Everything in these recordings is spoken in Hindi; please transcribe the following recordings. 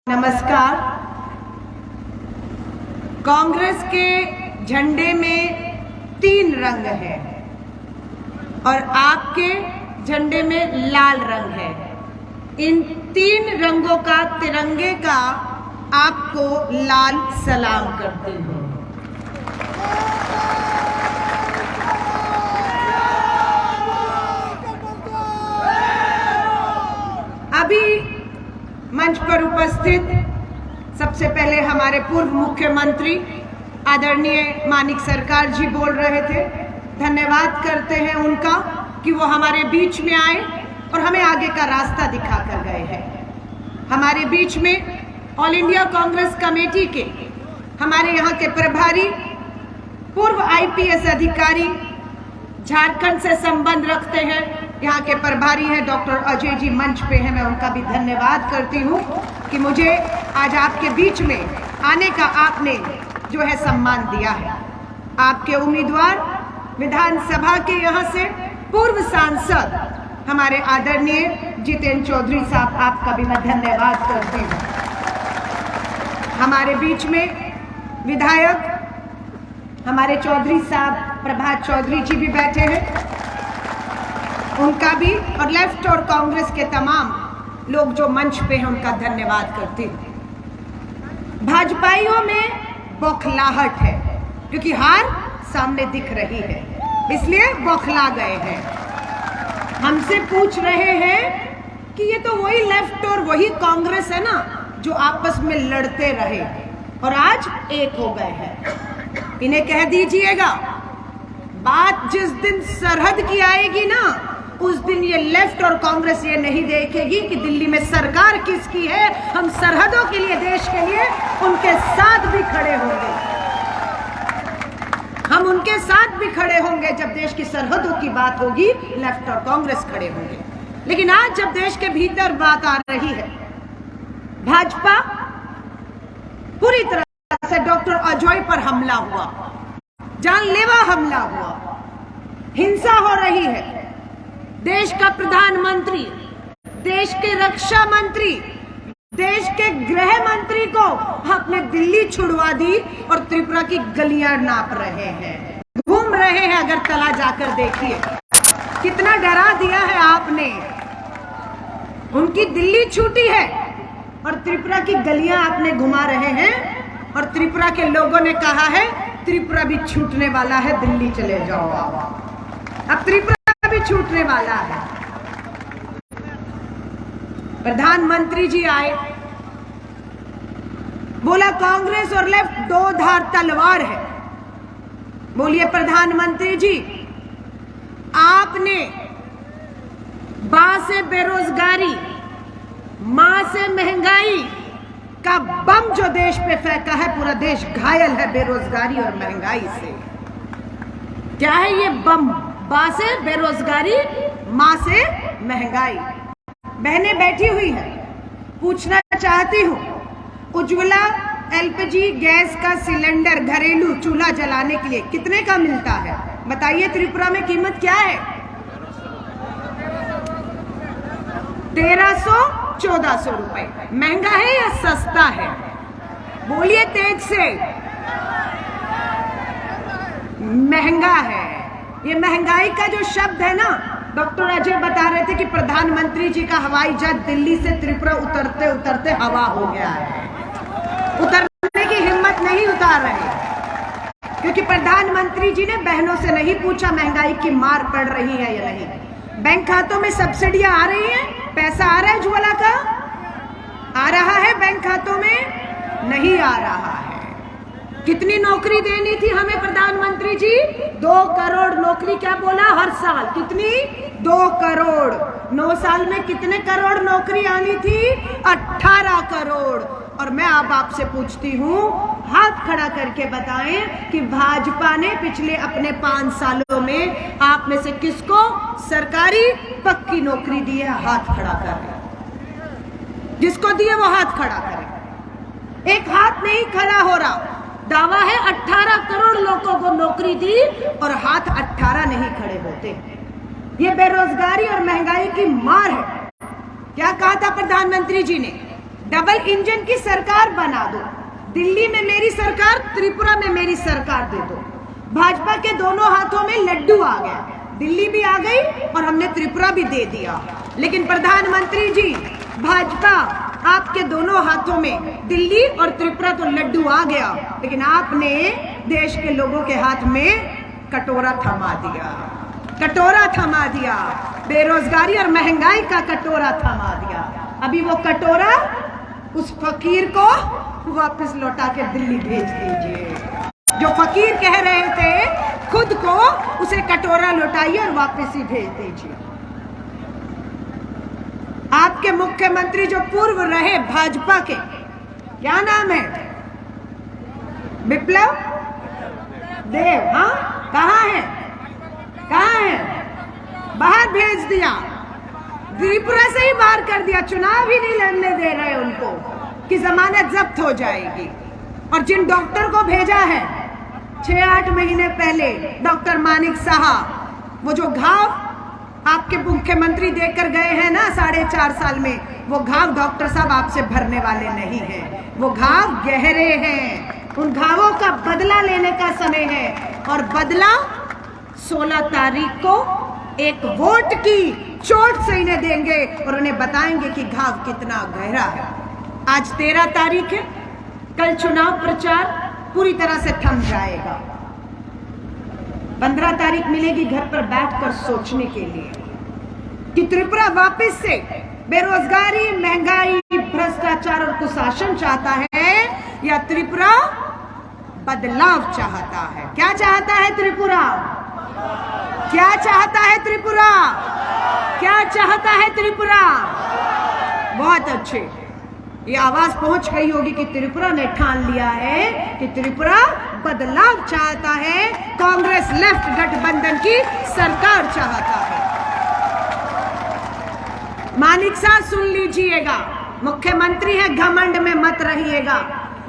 नमस्कार। कांग्रेस के झंडे में 3 रंग है और आपके झंडे में लाल रंग है। इन 3 रंगों का तिरंगे का आपको लाल सलाम करती हूँ। अभी मंच पर उपस्थित सबसे पहले हमारे पूर्व मुख्यमंत्री आदरणीय मानिक सरकार जी बोल रहे थे। धन्यवाद करते हैं उनका कि वो हमारे बीच में आए और हमें आगे का रास्ता दिखा कर गए हैं। हमारे बीच में ऑल इंडिया कांग्रेस कमेटी के हमारे यहाँ के प्रभारी पूर्व आईपीएस अधिकारी झारखंड से संबंध रखते हैं, यहाँ के प्रभारी हैं डॉक्टर अजय जी मंच पे हैं। मैं उनका भी धन्यवाद करती हूँ कि मुझे आज आपके बीच में आने का आपने जो है सम्मान दिया है। आपके उम्मीदवार विधानसभा के यहाँ से पूर्व सांसद हमारे आदरणीय जितेंद्र चौधरी साहब, आपका भी मैं धन्यवाद करती हूँ। हमारे बीच में विधायक हमारे चौधरी साहब प्रभात चौधरी जी भी बैठे हैं, उनका भी, और लेफ्ट और कांग्रेस के तमाम लोग जो मंच पे हैं उनका धन्यवाद करती हूँ। भाजपाइयों में बौखलाहट है क्योंकि हार सामने दिख रही है, इसलिए बौखला गए हैं। हमसे पूछ रहे हैं कि ये तो वही लेफ्ट और वही कांग्रेस है ना जो आपस में लड़ते रहे और आज एक हो गए हैं। इन्हें कह दीजिएगा, बात जिस दिन सरहद की आएगी ना उस दिन ये लेफ्ट और कांग्रेस ये नहीं देखेगी कि दिल्ली में सरकार किसकी है। हम सरहदों के लिए, देश के लिए उनके साथ भी खड़े होंगे। हम उनके साथ भी खड़े होंगे जब देश की सरहदों की बात होगी, लेफ्ट और कांग्रेस खड़े होंगे। लेकिन आज जब देश के भीतर बात आ रही है, भाजपा पूरी तरह से डॉक्टर अजय पर हमला हुआ, जानलेवा हमला हुआ, हिंसा हो रही है। देश का प्रधानमंत्री, देश के रक्षा मंत्री, देश के गृह मंत्री को आपने दिल्ली छुड़वा दी और त्रिपुरा की गलियां नाप रहे हैं, घूम रहे हैं। अगर तला जाकर देखिए कितना डरा दिया है आपने। उनकी दिल्ली छूटी है और त्रिपुरा की गलियां आपने घुमा रहे हैं और त्रिपुरा के लोगों ने कहा है त्रिपुरा भी छूटने वाला है, दिल्ली चले जाओ। अब त्रिपुरा भी छूटने वाला है। प्रधानमंत्री जी आए, बोला कांग्रेस और लेफ्ट दो धार तलवार है। बोलिए प्रधानमंत्री जी, आपने बा से बेरोजगारी, मां से महंगाई का बम जो देश पे फेंका है, पूरा देश घायल है बेरोजगारी और महंगाई से। क्या है ये बम? बा से बेरोजगारी, मां से महंगाई। बहनें बैठी हुई हैं, पूछना चाहती हूं, उज्ज्वला एलपीजी गैस का सिलेंडर घरेलू चूल्हा जलाने के लिए कितने का मिलता है? बताइए त्रिपुरा में कीमत क्या है? 1300-1400 रुपए। महंगा है या सस्ता है? बोलिए तेज से। महंगा है। ये महंगाई का जो शब्द है ना, डॉक्टर अजय बता रहे थे कि प्रधानमंत्री जी का हवाई जहाज दिल्ली से त्रिपुरा उतरते उतरते हवा हो गया है। उतरने की हिम्मत नहीं उतार रहे क्योंकि प्रधानमंत्री जी ने बहनों से नहीं पूछा महंगाई की मार पड़ रही है या नहीं। बैंक खातों में सब्सिडियां आ रही हैं, पैसा आ रहा है उज्ज्वला का? आ रहा है बैंक खातों में? नहीं आ रहा है। कितनी नौकरी देनी थी हमें प्रधानमंत्री जी? 2 करोड़ नौकरी। क्या बोला? हर साल कितनी? 2 करोड़। 9 साल में कितने करोड़ नौकरी आनी थी? 18 करोड़। और मैं अब आपसे पूछती हूँ, हाथ खड़ा करके बताएं कि भाजपा ने पिछले अपने 5 सालों में आप में से किसको सरकारी पक्की नौकरी दी है? हाथ खड़ा करें। जिसको दिए वो हाथ खड़ा करें। एक हाथ नहीं खड़ा हो रहा। दावा है 18 करोड़ लोगों को नौकरी दी और हाथ 18 नहीं खड़े होते। ये बेरोजगारी और महंगाई की मार है। क्या कहा था प्रधानमंत्री जी ने? डबल इंजन की सरकार बना दो। दिल्ली में मेरी सरकार, त्रिपुरा में मेरी सरकार दे दो। भाजपा के दोनों हाथों में लड्डू आ गया, दिल्ली भी आ गई और हमने त्रिपुरा भी दे दिया। लेकिन प्रधानमंत्री जी, भाजपा आपके दोनों हाथों में दिल्ली और त्रिपुरा तो लड्डू आ गया, लेकिन आपने देश के लोगों के हाथ में कटोरा थमा दिया, कटोरा थमा दिया, बेरोजगारी और महंगाई का कटोरा थमा दिया। अभी वो कटोरा उस फकीर को वापस लौटा के दिल्ली भेज दीजिए। जो फकीर कह रहे थे खुद को, उसे कटोरा लौटाइए और वापस ही भेज दीजिए। आपके मुख्यमंत्री जो पूर्व रहे भाजपा के, क्या नाम है? विप्लव देव। हाँ, कहाँ है? कहाँ है? बाहर भेज दिया, त्रिपुरा से ही बाहर कर दिया। चुनाव ही नहीं लड़ने दे रहे उनको कि जमानत जब्त हो जाएगी। और जिन डॉक्टर को भेजा है 6-8 महीने पहले, डॉक्टर मानिक साहब, वो जो घाव आपके मुख्यमंत्री देकर गए हैं ना 4.5 साल में, वो घाव डॉक्टर साहब आपसे भरने वाले नहीं हैं। वो घाव गहरे हैं, उन घावों का बदला लेने का समय है। और बदला 16 तारीख को एक वोट की चोट से इन्हें देंगे और उन्हें बताएंगे कि घाव कितना गहरा है। आज 13 तारीख है, कल चुनाव प्रचार पूरी तरह से थम जाएगा। 15 तारीख मिलेगी घर पर बैठकर सोचने के लिए कि त्रिपुरा वापस से बेरोजगारी, महंगाई, भ्रष्टाचार और कुशासन चाहता है या त्रिपुरा बदलाव चाहता है। क्या चाहता है त्रिपुरा? क्या चाहता है त्रिपुरा? क्या चाहता है त्रिपुरा? बहुत अच्छे, ये आवाज पहुंच गई होगी कि त्रिपुरा ने ठान लिया है कि त्रिपुरा बदलाव चाहता है, कांग्रेस लेफ्ट गठबंधन की सरकार चाहता है। मानिक साहब सुन लीजिएगा, मुख्यमंत्री है, घमंड में मत रहिएगा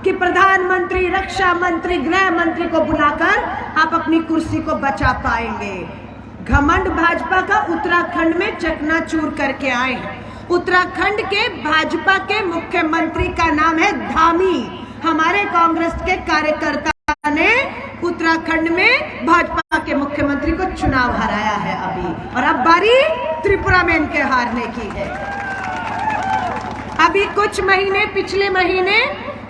कि प्रधानमंत्री, रक्षा मंत्री, गृह मंत्री को बुलाकर आप अपनी कुर्सी को बचा पाएंगे। घमंड भाजपा का उत्तराखंड में चकनाचूर करके आए हैं। उत्तराखंड के भाजपा के मुख्यमंत्री का नाम है धामी। हमारे कांग्रेस के कार्यकर्ता ने उत्तराखंड में भाजपा के मुख्यमंत्री को चुनाव हराया है अभी, और अब बारी त्रिपुरा में इनके हारने की है। अभी कुछ महीने, पिछले महीने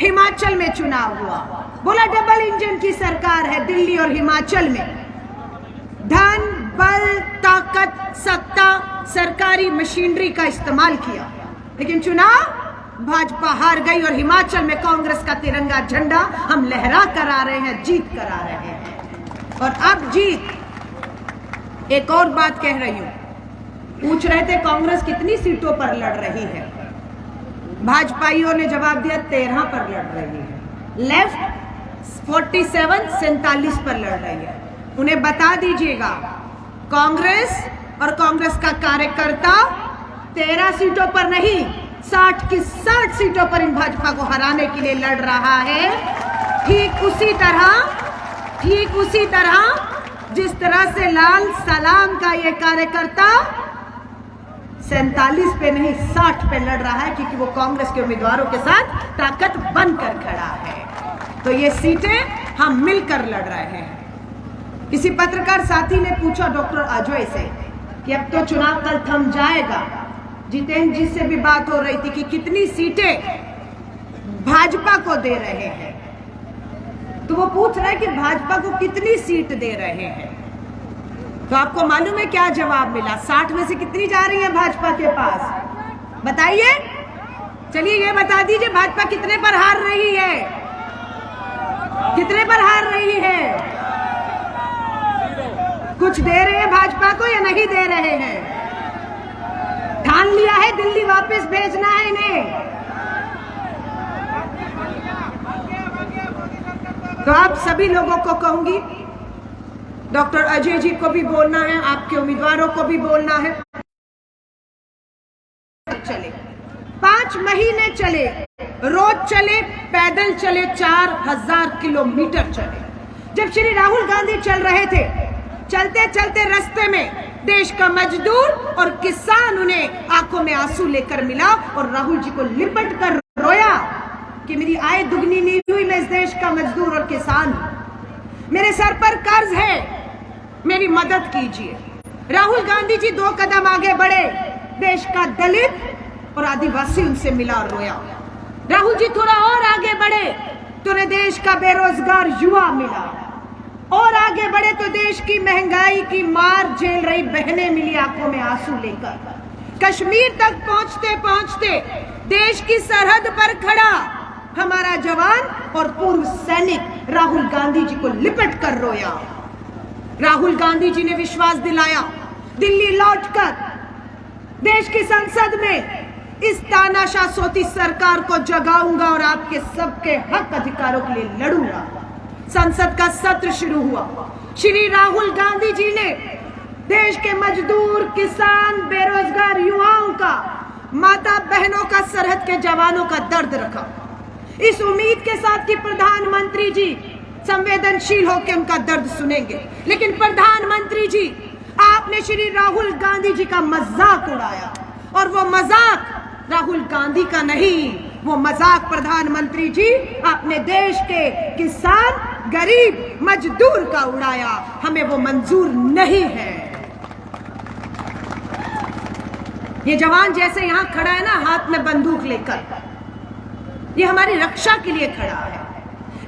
हिमाचल में चुनाव हुआ, बोला डबल इंजन की सरकार है दिल्ली और हिमाचल में। धन, बल, ताकत, सत्ता, सरकारी मशीनरी का इस्तेमाल किया, लेकिन चुनाव भाजपा हार गई और हिमाचल में कांग्रेस का तिरंगा झंडा हम लहरा कर आ रहे हैं, जीत कर आ रहे हैं। और अब जीत, एक और बात कह रही हूं, पूछ रहे थे कांग्रेस कितनी सीटों पर लड़ रही है, भाजपाइयों ने जवाब दिया 13 पर लड़ रही है। लेफ्ट 47 पर लड़ रही है। उन्हें बता दीजिएगा, कांग्रेस और कांग्रेस का कार्यकर्ता 13 सीटों पर नहीं, 60 की 60 सीटों पर इन भाजपा को हराने के लिए लड़ रहा है। ठीक उसी तरह जिस तरह से लाल सलाम का ये कार्यकर्ता 47 पे नहीं 60 पे लड़ रहा है, क्योंकि वो कांग्रेस के उम्मीदवारों के साथ ताकत बनकर खड़ा है। तो ये सीटें हम मिलकर लड़ रहे हैं। किसी पत्रकार साथी ने पूछा डॉक्टर अजय से कि अब तो चुनाव कल थम जाएगा, जितेंद्र जी से भी बात हो रही थी कि कितनी सीटें भाजपा को दे रहे हैं, तो वो पूछ रहा है कि भाजपा को कितनी सीट दे रहे हैं। तो आपको मालूम है क्या जवाब मिला? 60 में से कितनी जा रही है भाजपा के पास? बताइए, चलिए ये बता दीजिए, भाजपा कितने पर हार रही है? कितने पर हार रही है? कुछ दे रहे हैं भाजपा को या नहीं दे रहे हैं? ठान लिया है दिल्ली वापस भेजना है इन्हें। तो आप सभी लोगों को कहूंगी, डॉक्टर अजय जी को भी बोलना है, आपके उम्मीदवारों को भी बोलना है, चले 5 महीने चले, रोज चले, पैदल चले, 4000 किलोमीटर चले। जब श्री राहुल गांधी चल रहे थे, चलते चलते रास्ते में देश का मजदूर और किसान उन्हें आंखों में आंसू लेकर मिला और राहुल जी को लिपट कर रोया कि मेरी आय दुगनी नहीं हुई, मैं इस देश का मजदूर और किसान हूं, मेरे सर पर कर्ज है, मेरी मदद कीजिए। राहुल गांधी जी 2 कदम आगे बढ़े, देश का दलित और आदिवासी उनसे मिला और रोया। राहुल जी थोड़ा और आगे बढ़े तो उन्हें देश का बेरोजगार युवा मिला, और आगे बढ़े तो देश की महंगाई की मार झेल रही बहनें मिली आंखों में आंसू लेकर। कश्मीर तक पहुंचते पहुंचते देश की सरहद पर खड़ा हमारा जवान और पूर्व सैनिक राहुल गांधी जी को लिपट कर रोया। राहुल गांधी जी ने विश्वास दिलाया, दिल्ली लौटकर देश की संसद में इस तानाशाह सोती सरकार को जगाऊंगा और आपके सबके हक अधिकारों के लिए लड़ूंगा। संसद का सत्र शुरू हुआ। श्री राहुल गांधी जी ने देश के मजदूर, किसान, बेरोजगार युवाओं का, माता बहनों का, सरहद के जवानों का दर्द रखा, इस उम्मीद के साथ कि प्रधानमंत्री जी संवेदनशील होकर उनका दर्द सुनेंगे। लेकिन प्रधानमंत्री जी, आपने श्री राहुल गांधी जी का मजाक उड़ाया, और वो मजाक राहुल गांधी का नहीं, वो मजाक प्रधानमंत्री जी अपने देश के किसान, गरीब, मजदूर का उड़ाया। हमें वो मंजूर नहीं है। ये जवान जैसे यहां खड़ा है ना, हाथ में बंदूक लेकर, ये हमारी रक्षा के लिए खड़ा है।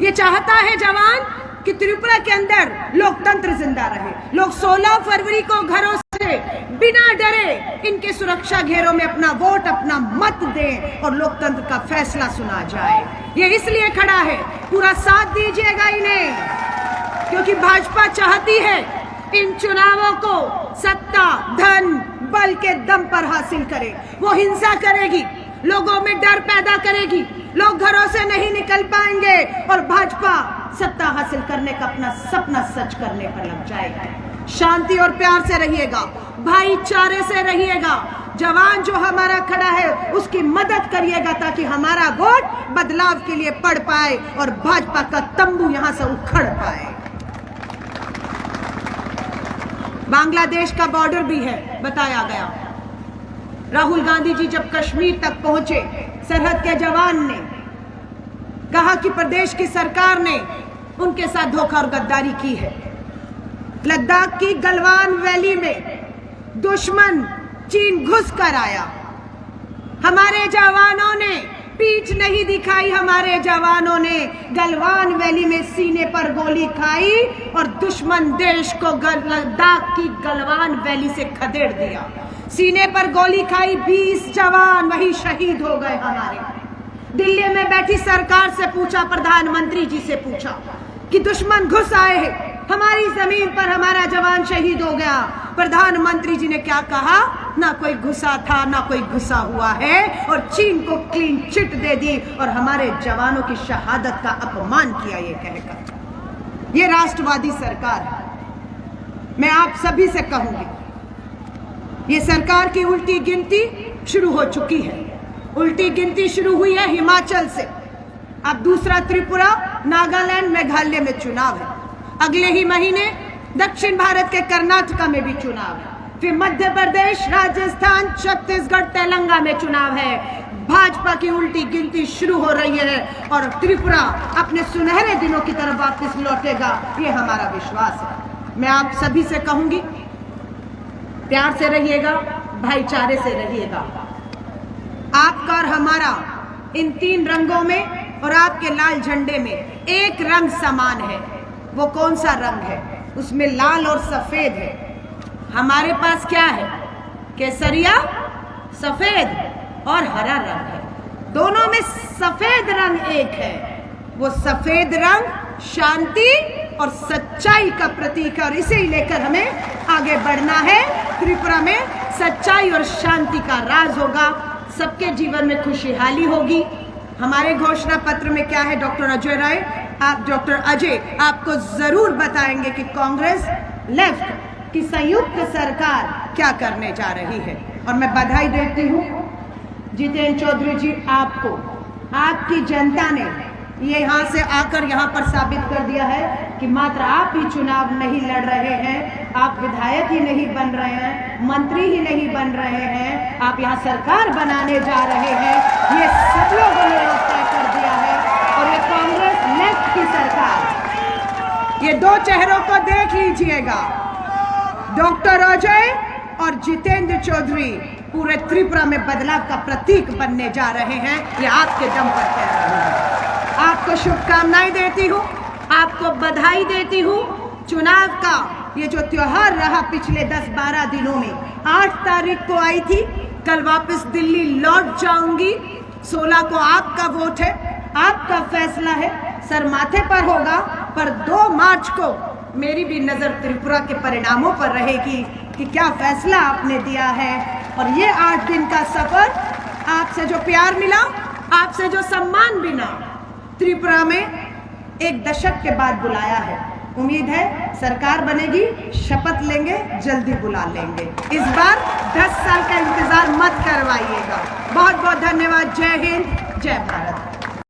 ये चाहता है जवान कि त्रिपुरा के अंदर लोकतंत्र जिंदा रहे। लोग 16 फरवरी को घरों से बिना डरे इनके सुरक्षा घेरों में अपना वोट, अपना मत दें और लोकतंत्र का फैसला सुना जाए। ये इसलिए खड़ा है। पूरा साथ दीजिएगा इन्हें, क्योंकि भाजपा चाहती है इन चुनावों को सत्ता, धन, बल के दम पर हासिल करे। वो हिंसा करेगी, लोगों में डर पैदा करेगी, लोग घरों से नहीं निकल पाएंगे और भाजपा सत्ता हासिल करने का अपना सपना सच करने पर लग जाएगा। शांति और प्यार से रहिएगा, भाईचारे से रहिएगा। जवान जो हमारा खड़ा है उसकी मदद करिएगा ताकि हमारा वोट बदलाव के लिए पड़ पाए और भाजपा का तंबू यहां से उखड़ पाए। बांग्लादेश का बॉर्डर भी है, बताया गया। राहुल गांधी जी जब कश्मीर तक पहुंचे, सरहद के जवान ने कहा कि प्रदेश की सरकार ने उनके साथ धोखा और गद्दारी की है। लद्दाख की गलवान वैली में दुश्मन चीन घुस कर आया, हमारे जवानों ने पीठ नहीं दिखाई, हमारे जवानों ने गलवान वैली में सीने पर गोली खाई और दुश्मन देश को लद्दाख की गलवान वैली से खदेड़ दिया। सीने पर गोली खाई, 20 जवान वही शहीद हो गए हमारे। दिल्ली में बैठी सरकार से पूछा, प्रधानमंत्री जी से पूछा कि दुश्मन घुस आए हैं, हमारी जमीन पर हमारा जवान शहीद हो गया। प्रधानमंत्री जी ने क्या कहा? ना कोई घुसा था, ना कोई घुसा हुआ है, और चीन को क्लीन चिट दे दी और हमारे जवानों की शहादत का अपमान किया ये कहकर। ये राष्ट्रवादी सरकार है। मैं आप सभी से कहूंगी, ये सरकार की उल्टी गिनती शुरू हो चुकी है। उल्टी गिनती शुरू हुई है हिमाचल से, अब दूसरा त्रिपुरा, नागालैंड, मेघालय में चुनाव है। अगले ही महीने दक्षिण भारत के कर्नाटका में भी चुनाव है, फिर मध्य प्रदेश, राजस्थान, छत्तीसगढ़, तेलंगाना में चुनाव है। भाजपा की उल्टी गिनती शुरू हो रही है और त्रिपुरा अपने सुनहरे दिनों की तरफ वापस लौटेगा, ये हमारा विश्वास है। मैं आप सभी से कहूंगी, प्यार से रहिएगा, भाईचारे से रहिएगा। आपका और हमारा इन 3 रंगों में और आपके लाल झंडे में एक रंग समान है। वो कौन सा रंग है? उसमें लाल और सफेद है। हमारे पास क्या है? केसरिया, सफेद और हरा रंग है। दोनों में सफेद रंग एक है। वो सफेद रंग शांति और सच्चाई का प्रतीक है और इसे ही लेकर हमें आगे बढ़ना है। त्रिपुरा में सच्चाई और शांति का राज होगा, सबके जीवन में खुशहाली होगी। हमारे घोषणा पत्र में क्या है? डॉक्टर अजय राय, डॉक्टर अजय आपको जरूर बताएंगे कि कांग्रेस लेफ्ट की संयुक्त सरकार क्या करने जा रही है। और मैं बधाई देती हूँ जितेंद्र चौधरी जी, आपको, आपकी जनता ने ये यहाँ से आकर यहाँ पर साबित कर दिया है कि मात्र आप ही चुनाव नहीं लड़ रहे हैं, आप विधायक ही नहीं बन रहे हैं, मंत्री ही नहीं बन रहे हैं, आप यहाँ सरकार बनाने जा रहे हैं। ये सब लोगों ने तय कर दिया है। और ये कांग्रेस लेफ्ट की सरकार, ये दो चेहरों को देख लीजिएगा, डॉक्टर अजय और जितेंद्र चौधरी पूरे त्रिपुरा में बदलाव का प्रतीक बनने जा रहे हैं। ये आपके दम पर कह रहे हैं। आपको शुभकामनाएं देती हूँ, आपको बधाई देती हूँ। चुनाव का ये जो त्योहार रहा पिछले 10-12 दिनों में, 8 तारीख को आई थी, कल वापस दिल्ली लौट जाऊंगी। 16 को आपका वोट है, आपका फैसला है, सर माथे पर होगा। पर 2 मार्च को मेरी भी नजर त्रिपुरा के परिणामों पर रहेगी कि क्या फैसला आपने दिया है। और ये 8 दिन का सफर, आपसे जो प्यार मिला, आपसे जो सम्मान मिला, त्रिपुरा में 1 दशक के बाद बुलाया है। उम्मीद है सरकार बनेगी, शपथ लेंगे, जल्दी बुला लेंगे। इस बार 10 साल का इंतजार मत करवाइएगा। बहुत बहुत धन्यवाद। जय हिंद, जय भारत।